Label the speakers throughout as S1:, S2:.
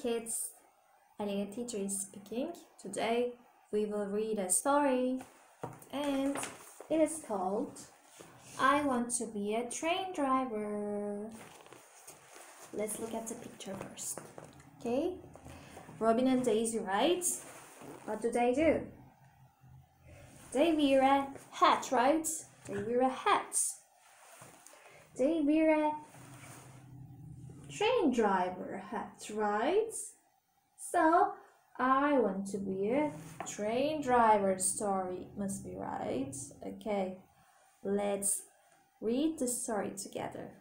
S1: kids, Aleyna Teacher is speaking. Today we will read a story and it is called I Want to Be a Train Driver. Let's look at the picture first. Okay, Robin and Daisy, right? What do? They wear a hat, right? They wear a hat. They wear a train driver hat, right? So, I want to be a train driver story. Must be right. Okay, let's read the story together.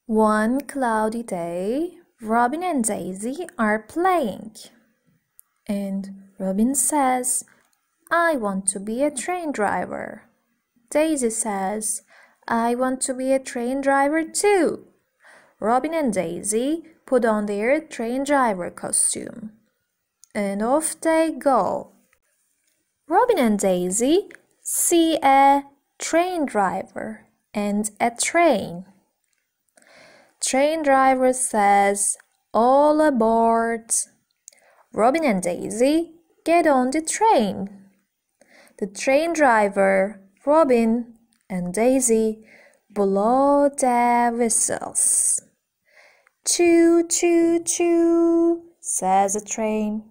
S1: One cloudy day, Robin and Daisy are playing. And Robin says, I want to be a train driver. Daisy says, I want to be a train driver too. Robin and Daisy put on their train driver costume. And off they go. Robin and Daisy see a train driver and a train. Train driver says, all aboard. Robin and Daisy get on the train. The train driver, Robin, and Daisy blow their whistles. Choo, choo, choo, says the train.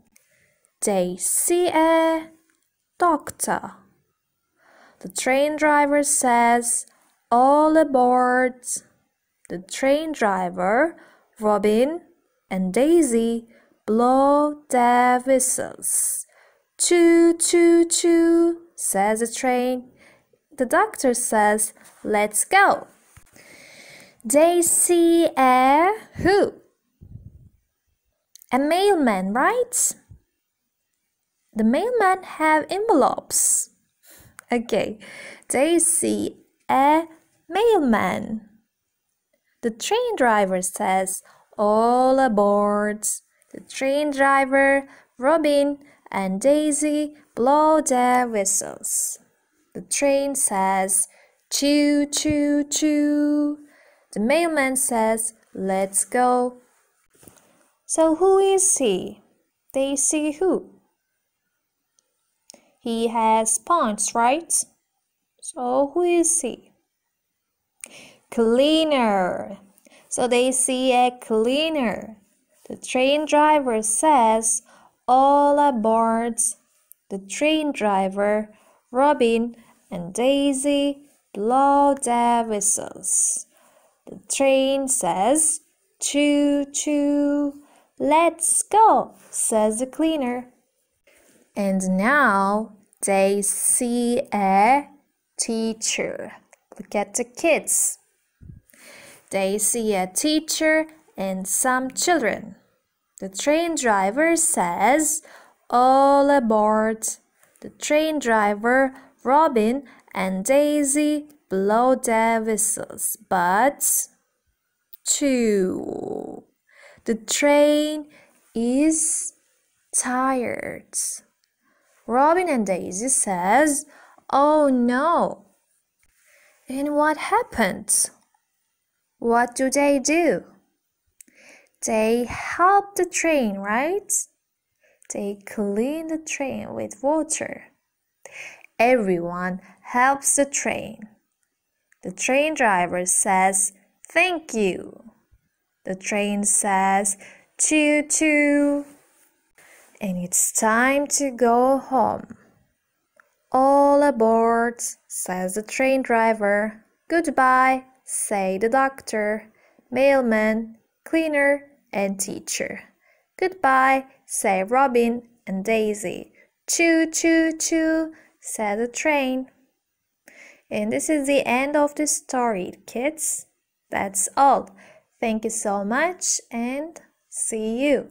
S1: They see a doctor. The train driver says, all aboard. The train driver, Robin, and Daisy blow their whistles. Choo, choo, choo, says the train. The doctor says, let's go. They see a who? A mailman, right? The mailman have envelopes. Okay, they see a mailman. The train driver says, all aboard. The train driver, Robin, and Daisy blow their whistles. The train says, choo, choo, choo. The mailman says, let's go. So who is he? They see who? He has pants, right? So who is he? Cleaner. So they see a cleaner. The train driver says, all aboard. The train driver, Robin, and Daisy blow their whistles. The train says, choo, choo. Let's go, says the cleaner. And now they see a teacher. Look at the kids. They see a teacher and some children. The train driver says, all aboard. The train driver, Robin, and Daisy blow their whistles, but choo. The train is tired. Robin and Daisy says, oh no. And what happened? What do? They help the train, right? They clean the train with water. Everyone helps the train. The train driver says, thank you. The train says, choo, choo. And it's time to go home. All aboard, says the train driver. Goodbye, say the doctor, mailman, cleaner, and teacher. Goodbye, say Robin and Daisy. Choo, choo, choo, said the train. And this is the end of the story, kids. That's all. Thank you so much and see you.